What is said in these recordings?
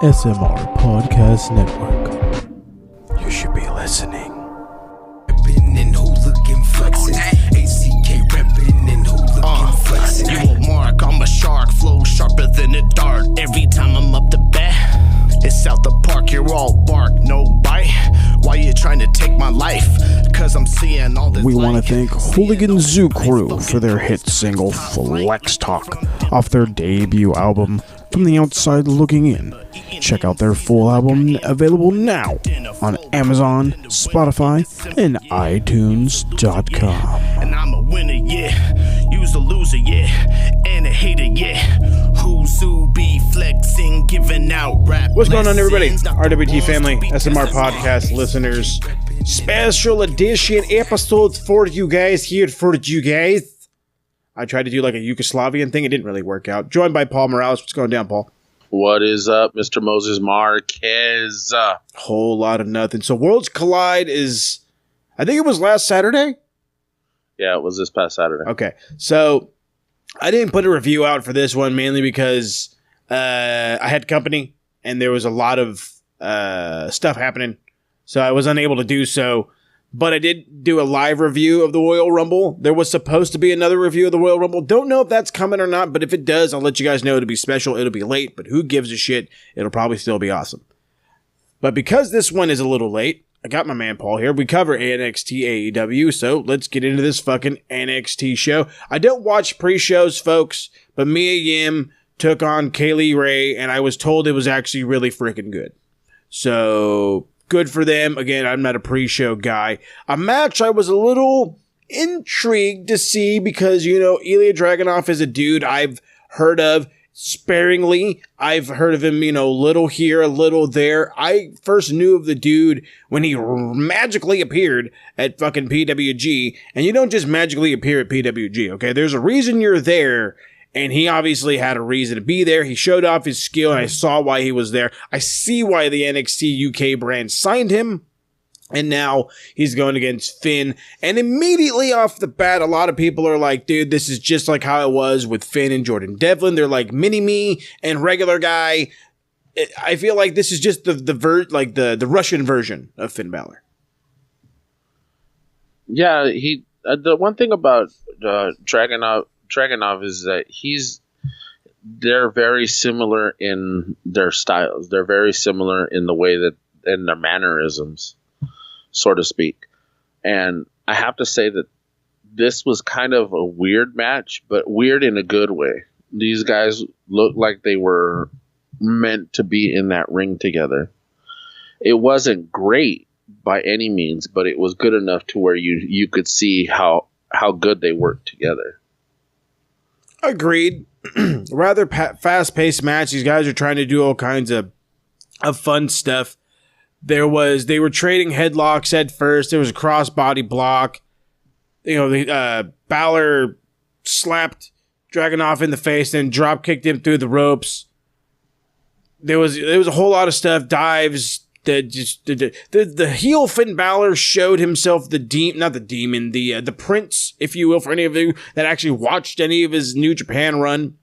SMR Podcast Network. You should be listening. You a mark, I'm a shark, flow sharper than a dart. Every time I'm up to bat, it's out the park, you're all bark, no bite. Why you trying to take my life? Cause I'm seeing all this. We want to thank Hooligan Zoo Crew for their hit single Flex Talk off their debut album From the Outside Looking In. Check out their full album, available now on Amazon, Spotify, and iTunes.com. And I'm a winner, yeah. You's a loser, yeah. And a hater, yeah. Who's who be flexing, giving out rap. What's going on, everybody? RWT family, SMR podcast listeners. Special edition episode for you guys, here for you guys. I tried to do like a Yugoslavian thing. It didn't really work out. Joined by Paul Morales. What's going down, Paul? What is up, Mr. Moses Marquez? Whole lot of nothing. So Worlds Collide is, I think it was last Saturday? Yeah, it was this past Saturday. Okay. So I didn't put a review out for this one mainly because I had company and there was a lot of stuff happening. So I was unable to do so. But I did do a live review of the Royal Rumble. There was supposed to be another review of the Royal Rumble. Don't know if that's coming or not, but if it does, I'll let you guys know it'll be special. It'll be late, but who gives a shit? It'll probably still be awesome. But because this one is a little late, I got my man Paul here. We cover NXT AEW, so let's get into this fucking NXT show. I don't watch pre-shows, folks, but Mia Yim took on Kaylee Ray, and I was told it was actually really freaking good. So good for them. Again, I'm not a pre-show guy. A match I was a little intrigued to see because, you know, Ilya Dragunov is a dude I've heard of sparingly. I've heard of him, you know, little here, a little there. I first knew of the dude when he magically appeared at fucking PWG. And you don't just magically appear at PWG, okay? There's a reason you're there. And he obviously had a reason to be there. He showed off his skill, and I saw why he was there. I see why the NXT UK brand signed him. And now he's going against Finn. And immediately off the bat, a lot of people are like, dude, this is just like how it was with Finn and Jordan Devlin. They're like mini-me and regular guy. I feel like this is just the Russian version of Finn Balor. Yeah, the one thing about Dragunov is that they're very similar in their styles. They're very similar in the way that, in their mannerisms, so to speak. And I have to say that this was kind of a weird match, but weird in a good way. These guys looked like they were meant to be in that ring together. It wasn't great by any means, but it was good enough to where you could see how good they worked together. Agreed. Rather fast-paced match. These guys are trying to do all kinds of fun stuff. They were trading headlocks at first. There was a crossbody block. You know, Balor slapped Dragunov in the face and drop kicked him through the ropes. There was a whole lot of stuff. Dives. The heel Finn Balor showed himself the prince, if you will, for any of you that actually watched any of his New Japan run,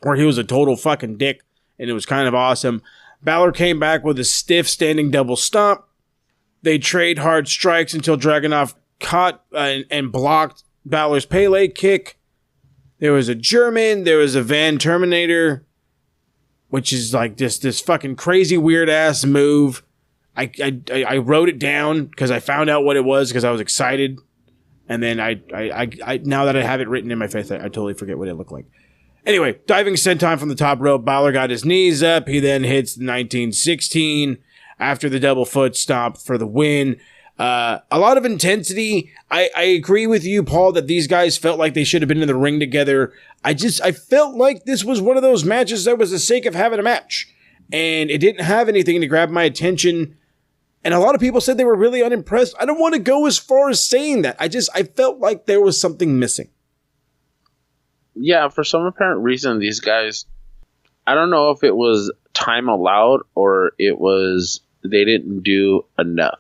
where he was a total fucking dick, and it was kind of awesome. Balor came back with a stiff standing double stomp. They trade hard strikes until Dragunov caught and blocked Balor's Pele kick. There was a German, there was a Van Terminator, which is like this fucking crazy weird ass move. I wrote it down because I found out what it was because I was excited, and then I now that I have it written in my face, I totally forget what it looked like. Anyway, diving senton from the top rope, Balor got his knees up. He then hits the 1916 after the double foot stomp for the win. A lot of intensity. I agree with you, Paul, that these guys felt like they should have been in the ring together. I felt like this was one of those matches that was the sake of having a match, and it didn't have anything to grab my attention. And a lot of people said they were really unimpressed. I don't want to go as far as saying that. I felt like there was something missing. Yeah, for some apparent reason, these guys, I don't know if it was time allowed or it was they didn't do enough.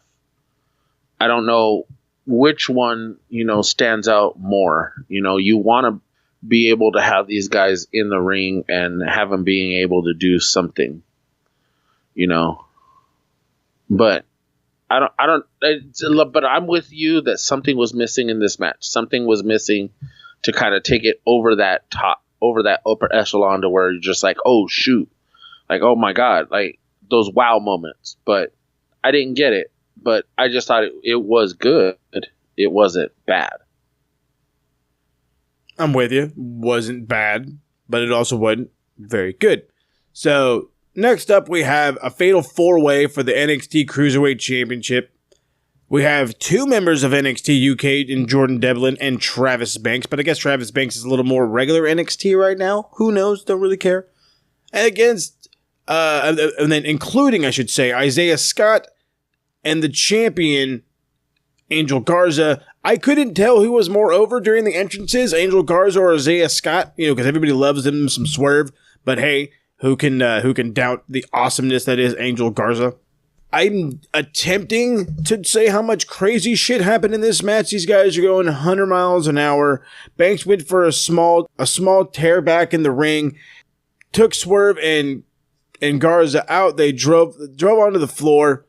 I don't know which one, stands out more. You want to be able to have these guys in the ring and have them being able to do something. you know. But but I'm with you that something was missing in this match. Something was missing to kind of take it over that upper echelon to where you're just like, oh shoot, like, oh my God, like those wow moments. But I didn't get it, but I just thought it was good. It wasn't bad. I'm with you. Wasn't bad, but it also wasn't very good. So next up, we have a fatal 4-way for the NXT Cruiserweight Championship. We have 2 members of NXT UK in Jordan Devlin and Travis Banks, but I guess Travis Banks is a little more regular NXT right now. Who knows? Don't really care. And against, and then including, I should say, Isaiah Scott and the champion, Angel Garza. I couldn't tell who was more over during the entrances, Angel Garza or Isaiah Scott, because everybody loves them some Swerve. But hey, who can doubt the awesomeness that is Angel Garza? I'm attempting to say how much crazy shit happened in this match. These guys are going 100 miles an hour. Banks went for a small tear back in the ring, took Swerve and Garza out. They drove onto the floor.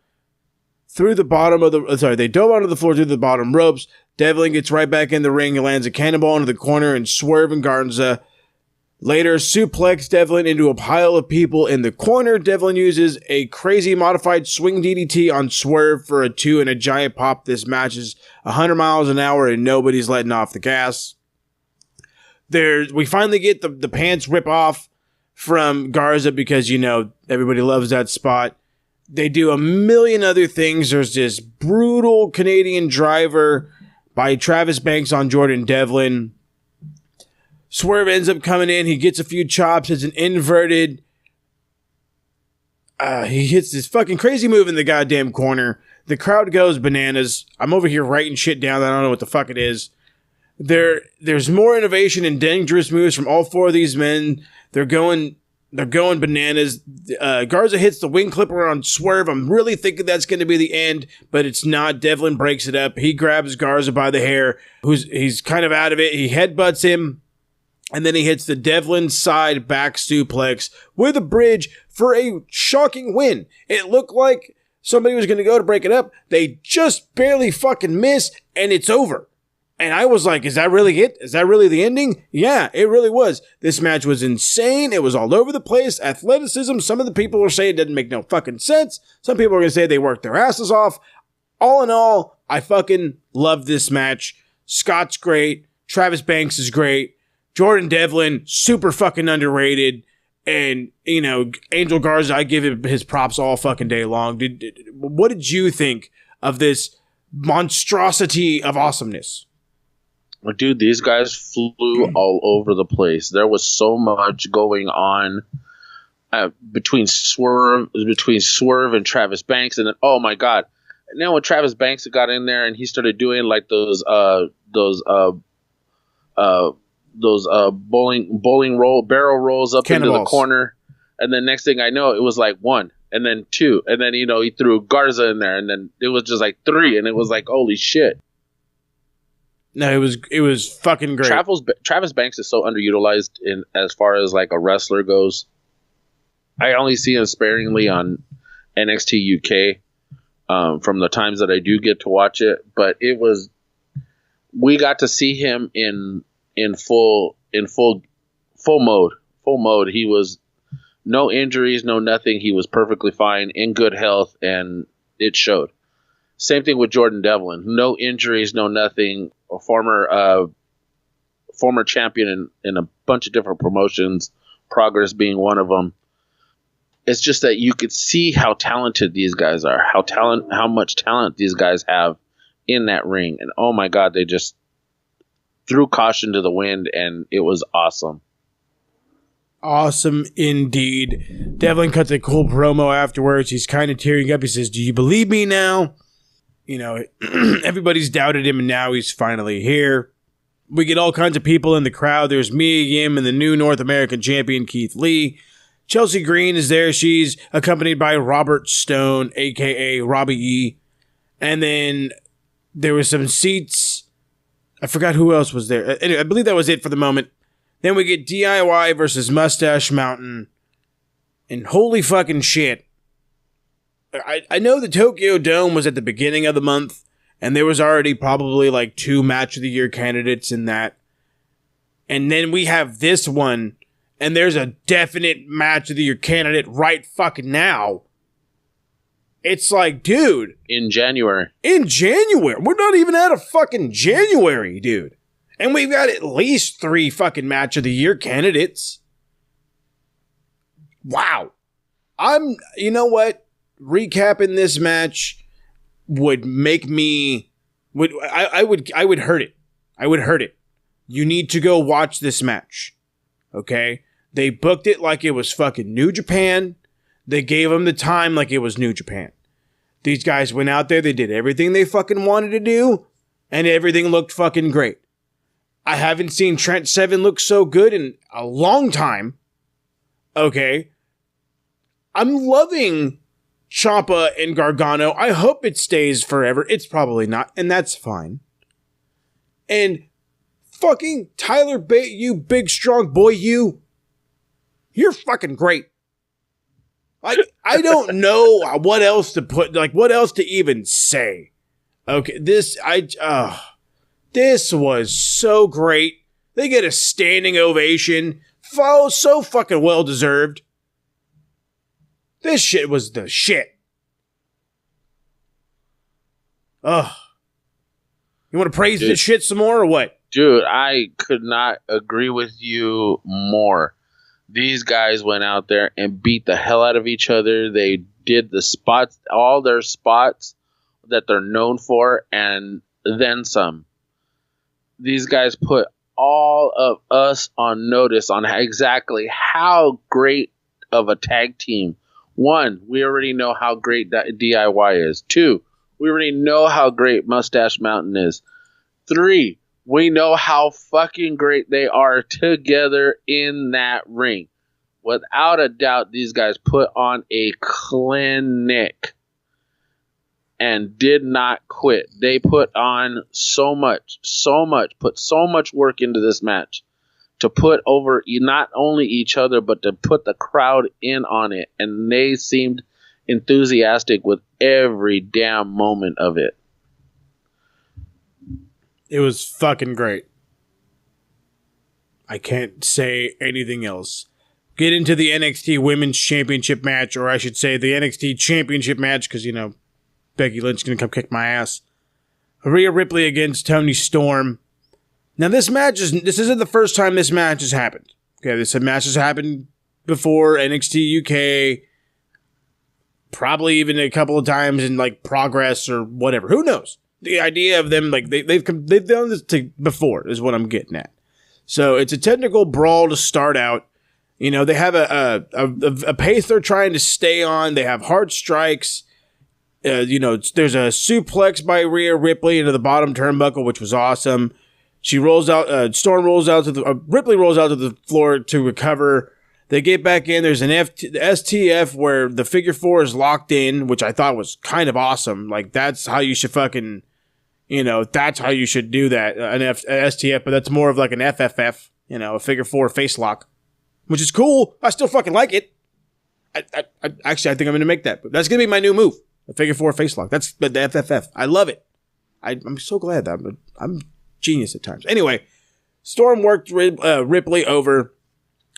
They dove onto the floor through the bottom ropes. Devlin gets right back in the ring and lands a cannonball into the corner, and Swerve and Garza later suplex Devlin into a pile of people in the corner. Devlin uses a crazy modified swing DDT on Swerve for a 2 and a giant pop. This match is 100 miles an hour and nobody's letting off the gas. We finally get the pants rip off from Garza because, everybody loves that spot. They do a million other things. There's this brutal Canadian driver by Travis Banks on Jordan Devlin. Swerve ends up coming in. He gets a few chops. It's an inverted. He hits this fucking crazy move in the goddamn corner. The crowd goes bananas. I'm over here writing shit down. I don't know what the fuck it is. There's more innovation and dangerous moves from all 4 of these men. They're going bananas. Garza hits the wing clipper on Swerve. I'm really thinking that's going to be the end, but it's not. Devlin breaks it up. He grabs Garza by the hair. He's kind of out of it. He headbutts him, and then he hits the Devlin side back suplex with a bridge for a shocking win. It looked like somebody was going to go to break it up. They just barely fucking miss, and it's over. And I was like, is that really it? Is that really the ending? Yeah, it really was. This match was insane. It was all over the place. Athleticism. Some of the people were saying it didn't make no fucking sense. Some people are going to say they worked their asses off. All in all, I fucking love this match. Scott's great. Travis Banks is great. Jordan Devlin, super fucking underrated. And, Angel Garza, I give him his props all fucking day long. What did you think of this monstrosity of awesomeness? Dude, these guys flew all over the place. There was so much going on between Swerve and Travis Banks, and then oh my god! And then when Travis Banks got in there and he started doing like those bowling roll barrel rolls up into the corner, and then next thing I know, it was like 1, and then 2, and then he threw Garza in there, and then it was just like 3, and it was like holy shit. No, it was fucking great. Travis Banks is so underutilized in as far as like a wrestler goes. I only see him sparingly on NXT UK from the times that I do get to watch it, but we got to see him in full mode. Full mode. He was no injuries, no nothing. He was perfectly fine, in good health, and it showed. Same thing with Jordan Devlin. No injuries, no nothing. A former champion in a bunch of different promotions, Progress being one of them. It's just that you could see how talented these guys are, how much talent these guys have in that ring. And oh my God, they just threw caution to the wind, and it was awesome. Awesome indeed. Devlin cuts a cool promo afterwards. He's kind of tearing up. He says, "Do you believe me now?" Everybody's doubted him, and now he's finally here. We get all kinds of people in the crowd. There's Mia Yim and the new North American champion, Keith Lee. Chelsea Green is there. She's accompanied by Robert Stone, a.k.a. Robbie E. And then there were some seats. I forgot who else was there. Anyway, I believe that was it for the moment. Then we get DIY versus Mustache Mountain. And holy fucking shit. I know the Tokyo Dome was at the beginning of the month, and there was already probably like 2 Match of the Year candidates in that. And then we have this one, and there's a definite Match of the Year candidate right fucking now. It's like, dude. In January. We're not even out of fucking January, dude. And we've got at least 3 fucking Match of the Year candidates. Wow. You know what? Recapping this match would make me, I would hurt it. I would hurt it. You need to go watch this match. Okay? They booked it like it was fucking New Japan. They gave them the time like it was New Japan. These guys went out there, they did everything they fucking wanted to do, and everything looked fucking great. I haven't seen Trent Seven look so good in a long time. Okay. I'm loving Ciampa and Gargano. I hope it stays forever. It's probably not, and that's fine. And fucking Tyler Bate, you big strong boy, you're fucking great. Like, I don't know what else to put, like, what else to even say. Okay, this was so great. They get a standing ovation. So fucking well deserved. This shit was the shit. Ugh. You want to praise this shit some more or what? Dude, I could not agree with you more. These guys went out there and beat the hell out of each other. They did the spots, all their spots that they're known for, and then some. These guys put all of us on notice on exactly how great of a tag team. 1, we already know how great DIY is. 2, we already know how great Mustache Mountain is. 3, we know how fucking great they are together in that ring. Without a doubt, these guys put on a clinic and did not quit. They put on so much, put so much work into this match to put over not only each other, but to put the crowd in on it. And they seemed enthusiastic with every damn moment of it. It was fucking great. I can't say anything else. Get into the NXT Women's Championship match, or I should say the NXT Championship match, because, you know, Becky Lynch is going to come kick my ass. Rhea Ripley against Toni Storm. Now, this isn't the first time this match has happened. Okay, this match has happened before, NXT UK, probably even a couple of times in, like, Progress or whatever. Who knows? The idea of them, like, they've done this before is what I'm getting at. So it's a technical brawl to start out. You know, they have a pace they're trying to stay on. They have hard strikes. You know, there's a suplex by Rhea Ripley into the bottom turnbuckle, which was awesome. She rolls out. Storm rolls out to the. Ripley rolls out to the floor to recover. They get back in. There's an STF where the figure 4 is locked in, which I thought was kind of awesome. Like, that's how you should fucking, you know, that's how you should do that. An STF, but that's more of like an FFF, you know, a figure 4 face lock. Which is cool. I still fucking like it. Actually, I think I'm going to make that. But that's going to be my new move. The figure 4 face lock. That's the FFF. I love it. I'm so glad that I'm genius at times. Anyway, Storm worked Ripley over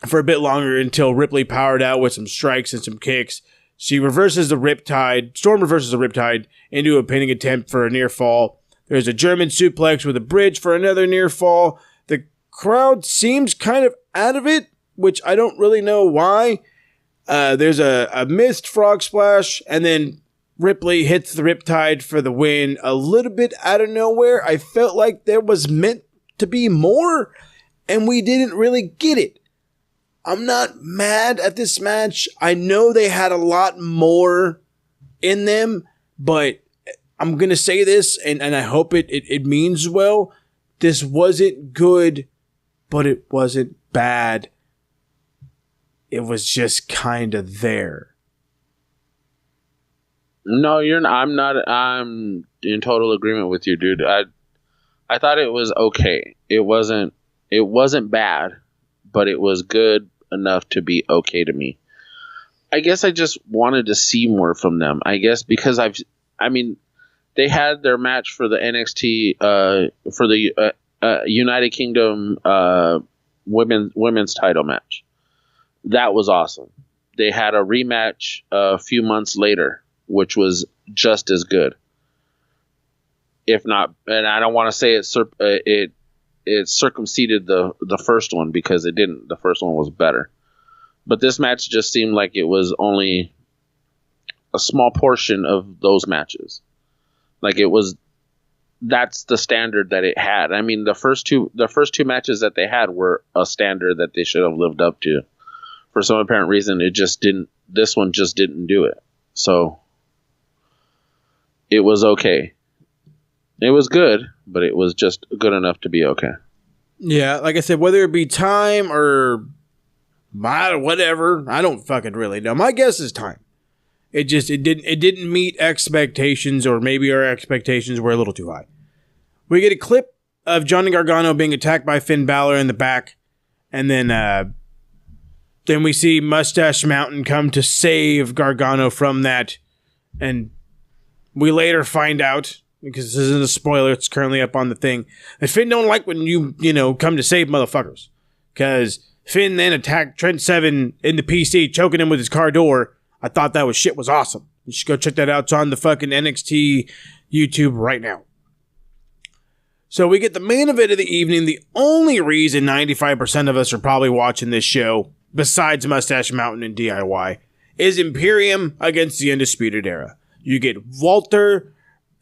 for a bit longer until Ripley powered out with some strikes and some kicks. Storm reverses the Riptide into a pinning attempt for a near fall. There's a German suplex with a bridge for another near fall. The crowd seems kind of out of it, which I don't really know why. There's a missed frog splash, and then Ripley hits the Riptide for the win a little bit out of nowhere. I felt like there was meant to be more, and we didn't really get it. I'm not mad at this match. I know they had a lot more in them, but I'm going to say this, and I hope it means well. This wasn't good, but it wasn't bad. It was just kind of there. No, you're not. I'm not. I'm in total agreement with you, dude. I thought it was okay. It wasn't bad, but it was good enough to be okay to me. I guess I just wanted to see more from them. I guess because they had their match for the NXT for the United Kingdom women's title match. That was awesome. They had a rematch a few months later, which was just as good, if not. And I don't want to say it circumseded the first one, because it didn't. The first one was better, but this match just seemed like it was only a small portion of those matches. Like it was. That's the standard that it had. I mean, the first two matches that they had were a standard that they should have lived up to. For some apparent reason, it just didn't. This one just didn't do it. So it was okay. It was good, but it was just good enough to be okay. Yeah, like I said, whether it be time or whatever, I don't fucking really know. My guess is time. It didn't meet expectations, or maybe our expectations were a little too high. We get a clip of Johnny Gargano being attacked by Finn Balor in the back, and then we see Mustache Mountain come to save Gargano from that, and we later find out, because this isn't a spoiler, it's currently up on the thing, that Finn don't like when you come to save motherfuckers, because Finn then attacked Trent Seven in the PC, choking him with his car door. I thought that was awesome. You should go check that out. It's on the fucking NXT YouTube right now. So we get the main event of the evening. The only reason 95% of us are probably watching this show, besides Mustache Mountain and DIY, is Imperium against the Undisputed Era. You get Walter,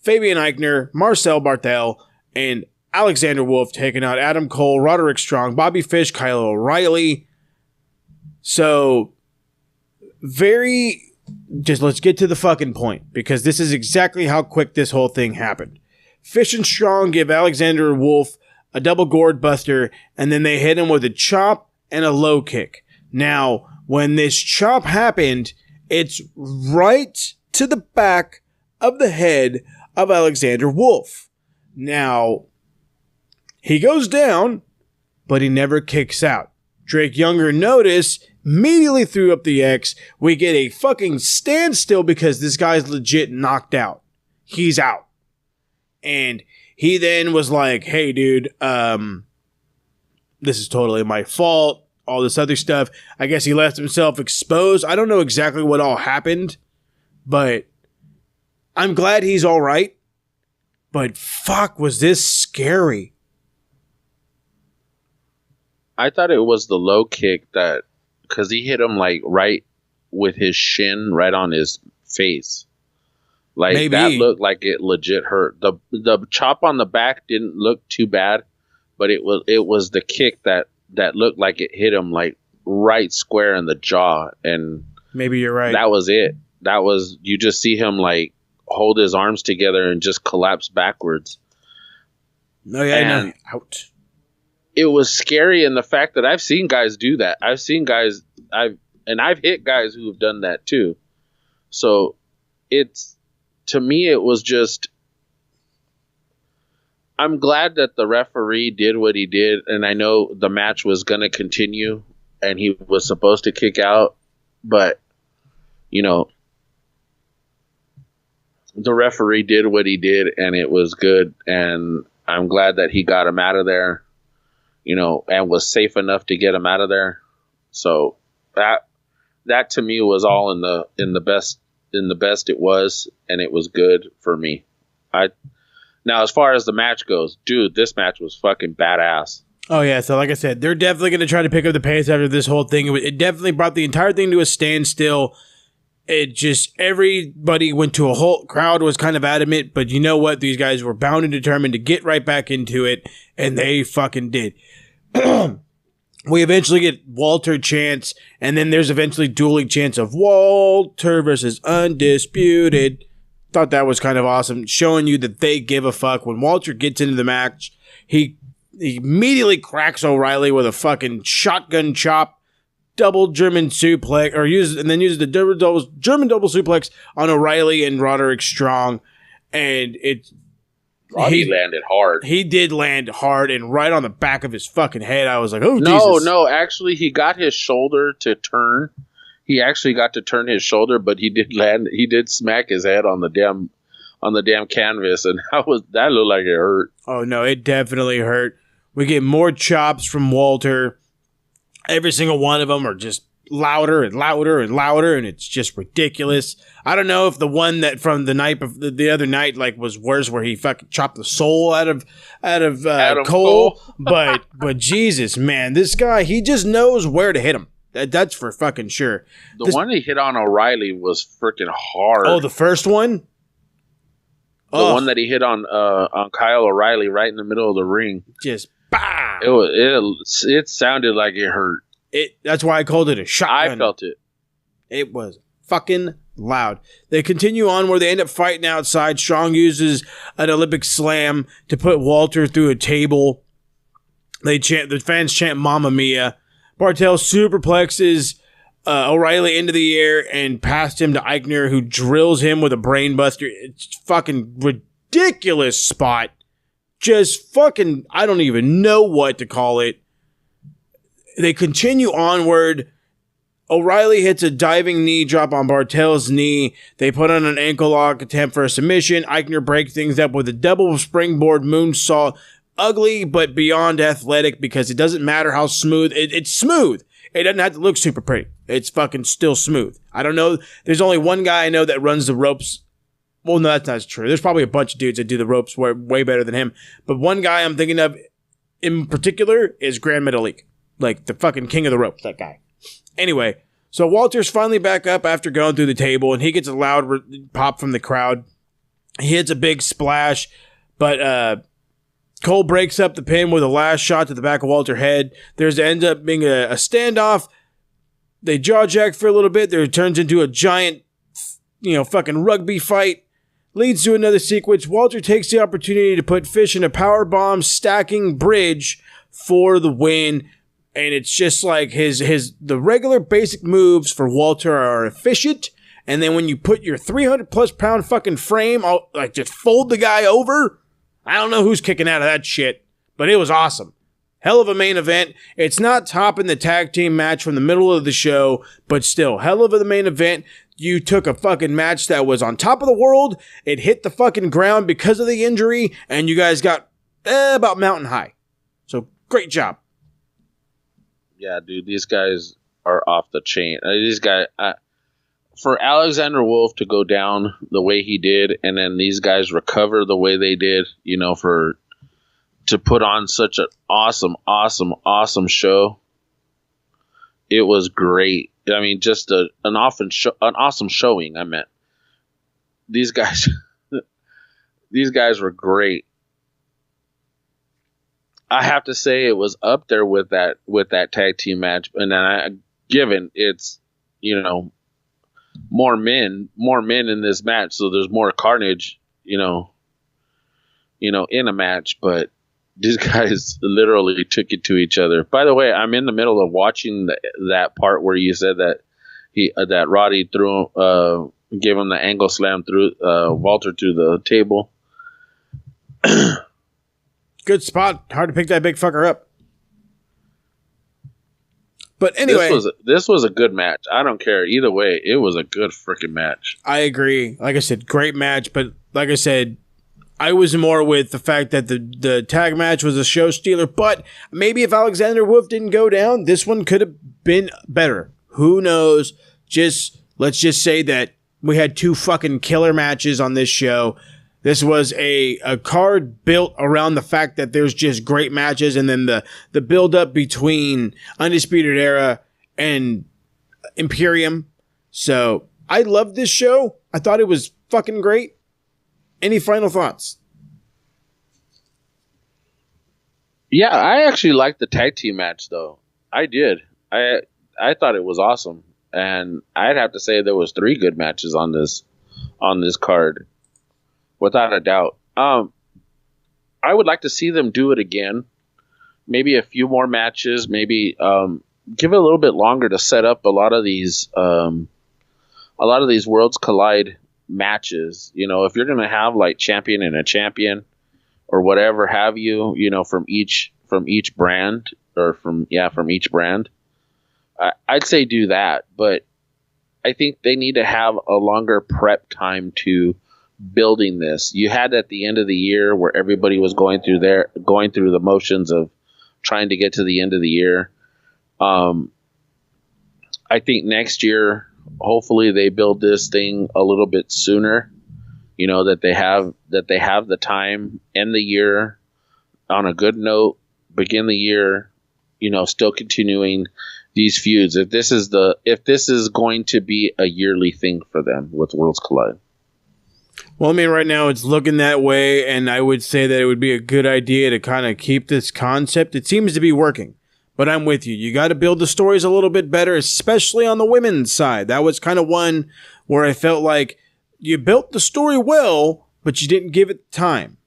Fabian Eichner, Marcel Barthel, and Alexander Wolf taking out Adam Cole, Roderick Strong, Bobby Fish, Kyle O'Reilly. So... let's get to the fucking point, because this is exactly how quick this whole thing happened. Fish and Strong give Alexander Wolf a double gourd buster, and then they hit him with a chop and a low kick. Now, when this chop happened, it's right to the back of the head of Alexander Wolf. Now, he goes down, but he never kicks out. Drake Younger noticed, immediately threw up the X. We get a fucking standstill because this guy's legit knocked out. He's out. And he then was like, hey, dude, this is totally my fault. All this other stuff. I guess he left himself exposed. I don't know exactly what all happened, but I'm glad he's all right. But fuck, was this scary. I thought it was the low kick that, because he hit him like right with his shin right on his face. Like maybe. That looked like it legit hurt. The chop on the back didn't look too bad, but it was the kick that looked like it hit him like right square in the jaw, and maybe you're right. That was it. That was, you just see him like hold his arms together and just collapse backwards. No, yeah, I know. Out. It was scary in the fact that I've seen guys do that. I've seen guys, I've hit guys who have done that too. So to me, it was just, I'm glad that the referee did what he did. And I know the match was going to continue and he was supposed to kick out, but the referee did what he did and it was good. And I'm glad that he got him out of there. And was safe enough to get him out of there. So that to me was all in the best it was, and it was good for me. Now as far as the match goes, dude, this match was fucking badass. Oh yeah, so like I said, they're definitely going to try to pick up the pace after this whole thing. It definitely brought the entire thing to a standstill. It just, everybody went to a halt. Crowd was kind of adamant, but you know what? These guys were bound and determined to get right back into it, and they fucking did. We eventually get Walter chants, and then there's eventually dueling chants of Walter versus Undisputed. Thought that was kind of awesome, showing you that they give a fuck. When Walter gets into the match, he immediately cracks O'Reilly with a fucking shotgun chop, double German suplex, uses the German double suplex on O'Reilly and Roderick Strong, and he landed hard. He did land hard and right on the back of his fucking head. I was like, oh, Jesus. No, actually, he got his shoulder to turn. he actually got to turn his shoulder, but he did smack his head on the damn canvas, and that looked like it hurt. Oh no, it definitely hurt. We get more chops from Walter. Every single one of them are just louder and louder and louder, and it's just ridiculous. I don't know if the one that from the night of the other night like was worse, where he fucking chopped the soul out of Adam Cole, but Jesus, man, this guy, he just knows where to hit him. That's for fucking sure. The one he hit on O'Reilly was freaking hard. Oh, the first one. The one that he hit on Kyle O'Reilly right in the middle of the ring. Just bah! It sounded like it hurt. That's why I called it a shotgun. I felt it. It was fucking loud. They continue on where they end up fighting outside. Strong uses an Olympic slam to put Walter through a table. The fans chant "Mamma Mia." Bartel superplexes O'Reilly into the air and past him to Eichner, who drills him with a brainbuster. It's fucking ridiculous spot. Just fucking, I don't even know what to call it. They continue onward. O'Reilly hits a diving knee drop on Bartel's knee. They put on an ankle lock attempt for a submission. Eichner breaks things up with a double springboard moonsault. Ugly, but beyond athletic, because it doesn't matter how smooth. It's smooth. It doesn't have to look super pretty. It's fucking still smooth. I don't know. There's only one guy I know that runs the ropes. Well, no, that's not true. There's probably a bunch of dudes that do the ropes way better than him. But one guy I'm thinking of in particular is Grand Metalik. Like the fucking king of the ropes, that guy. Anyway, so Walter's finally back up after going through the table, and he gets a loud pop from the crowd. He hits a big splash, but Cole breaks up the pin with a last shot to the back of Walter's head. There's ends up being a standoff. They jaw jack for a little bit. There turns into a giant, fucking rugby fight. Leads to another sequence. Walter takes the opportunity to put Fish in a powerbomb stacking bridge for the win. And it's just like the regular basic moves for Walter are efficient. And then when you put your 300 plus pound fucking frame, like just fold the guy over. I don't know who's kicking out of that shit, but it was awesome. Hell of a main event. It's not topping the tag team match from the middle of the show, but still, hell of a main event. You took a fucking match that was on top of the world. It hit the fucking ground because of the injury, and you guys got about mountain high. So, great job. Yeah, dude, these guys are off the chain. For Alexander Wolf to go down the way he did, and then these guys recover the way they did, to put on such an awesome show. It was great. I mean, just an awesome showing. I meant these guys. These guys were great. I have to say it was up there with that tag team match, and then given it's more men in this match, so there's more carnage, in a match, but these guys literally took it to each other. By the way, I'm in the middle of watching that part where you said that that Roddy gave him the angle slam through Walter through the table. Good spot. Hard to pick that big fucker up. But anyway, this was a good match. I don't care either way. It was a good freaking match. I agree. Like I said, great match. But like I said, I was more with the fact that the tag match was a show stealer. But maybe if Alexander Wolf didn't go down, this one could have been better. Who knows? Let's just say that we had two fucking killer matches on this show. This was a card built around the fact that there's just great matches, and then the build up between Undisputed Era and Imperium. So I loved this show. I thought it was fucking great. Any final thoughts? Yeah, I actually liked the tag team match though. I did. I thought it was awesome, and I'd have to say there was 3 good matches on this card. Without a doubt. I would like to see them do it again. Maybe a few more matches. Maybe give it a little bit longer to set up a lot of these Worlds Collide matches. If you're gonna have like champion and a champion or whatever have you, from each brand or from each brand, I'd say do that. But I think they need to have a longer prep time to building this. You had at the end of the year where everybody was going through the motions of trying to get to the end of the year. I think next year, hopefully they build this thing a little bit sooner. You know, that they have the time, end the year on a good note, begin the year, you know, still continuing these feuds. If this is going to be a yearly thing for them with Worlds Collide. Well, I mean, right now it's looking that way, and I would say that it would be a good idea to kind of keep this concept. It seems to be working, but I'm with you. You got to build the stories a little bit better, especially on the women's side. That was kind of one where I felt like you built the story well, but you didn't give it time.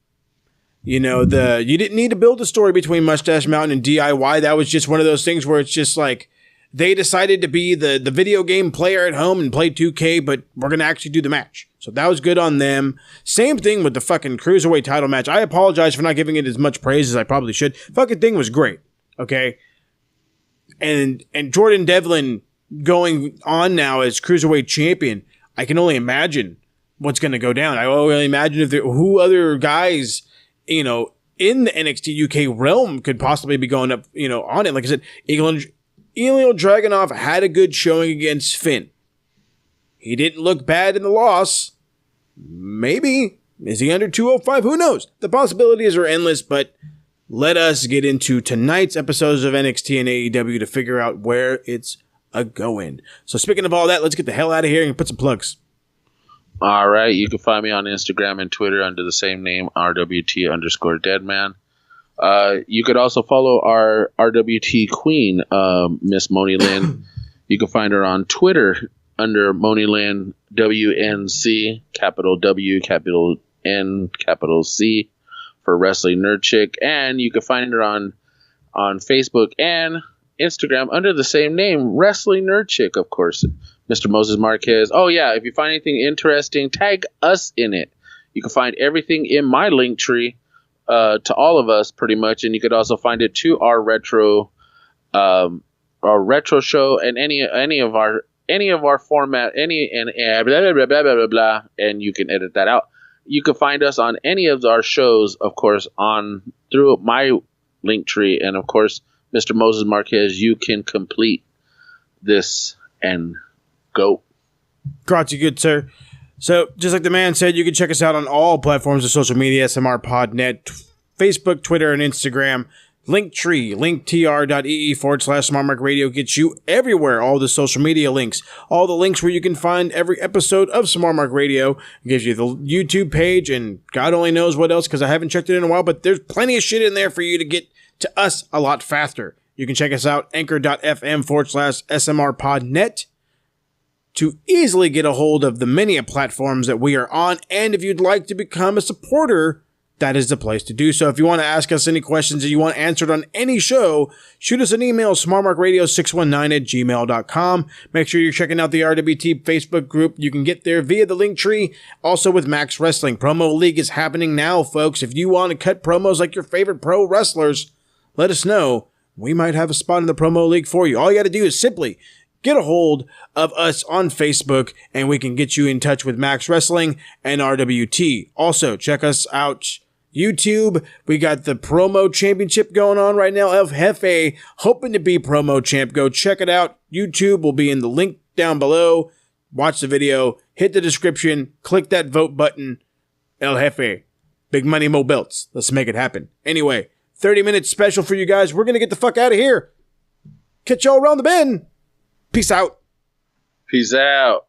You know, you didn't need to build a story between Mustache Mountain and DIY. That was just one of those things where it's just like they decided to be the video game player at home and play 2K, but we're going to actually do the match. So that was good on them. Same thing with the fucking Cruiserweight title match. I apologize for not giving it as much praise as I probably should. Fucking thing was great. Okay. And Jordan Devlin going on now as Cruiserweight champion. I can only imagine what's going to go down. I only imagine who other guys, you know, in the NXT UK realm could possibly be going up, you know, on it. Like I said, Ilya Dragunov had a good showing against Finn. He didn't look bad in the loss. Maybe. Is he under 205? Who knows? The possibilities are endless, but let us get into tonight's episodes of NXT and AEW to figure out where it's a-going. So speaking of all that, let's get the hell out of here and put some plugs. All right. You can find me on Instagram and Twitter under the same name, RWT_Deadman. You could also follow our RWT queen, Miss Moni Lynn. You can find her on Twitter under Moni Lynn WNC, capital W, capital N, capital C for Wrestling Nerd Chick. And you can find her on Facebook and Instagram under the same name, Wrestling Nerd Chick, of course. Mr. Moses Marquez. Oh, yeah. If you find anything interesting, tag us in it. You can find everything in my link tree to all of us pretty much. And you could also find it to our retro show and any of our format, and blah, blah, blah, blah, blah, blah, blah, and you can edit that out. You can find us on any of our shows, of course, through my link tree. And of course, Mr. Moses Marquez, you can complete this and go. Grazie, good sir. So, just like the man said, you can check us out on all platforms of social media, SMRPodNet, Facebook, Twitter, and Instagram. Linktree, linktr.ee/SmartMarkRadio gets you everywhere. All the social media links, all the links where you can find every episode of Smart Mark Radio. It gives you the YouTube page, and God only knows what else because I haven't checked it in a while, but there's plenty of shit in there for you to get to us a lot faster. You can check us out, anchor.fm/SMRPodNet, to easily get a hold of the many platforms that we are on. And if you'd like to become a supporter, that is the place to do so. If you want to ask us any questions that you want answered on any show, shoot us an email, smartmarkradio619@gmail.com. Make sure you're checking out the RWT Facebook group. You can get there via the link tree. Also with Max Wrestling. Promo League is happening now, folks. If you want to cut promos like your favorite pro wrestlers, let us know. We might have a spot in the Promo League for you. All you got to do is simply get a hold of us on Facebook, and we can get you in touch with Max Wrestling and RWT. Also, check us out YouTube. We got the promo championship going on right now. El Jefe hoping to be promo champ. Go check it out. YouTube will be in the link down below. Watch the video. Hit the description. Click that vote button. El Jefe. Big money, mo belts. Let's make it happen. Anyway, 30-minute special for you guys. We're going to get the fuck out of here. Catch y'all around the bend. Peace out. Peace out.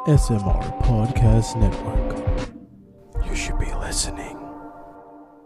SMR Podcast Network. You should be listening.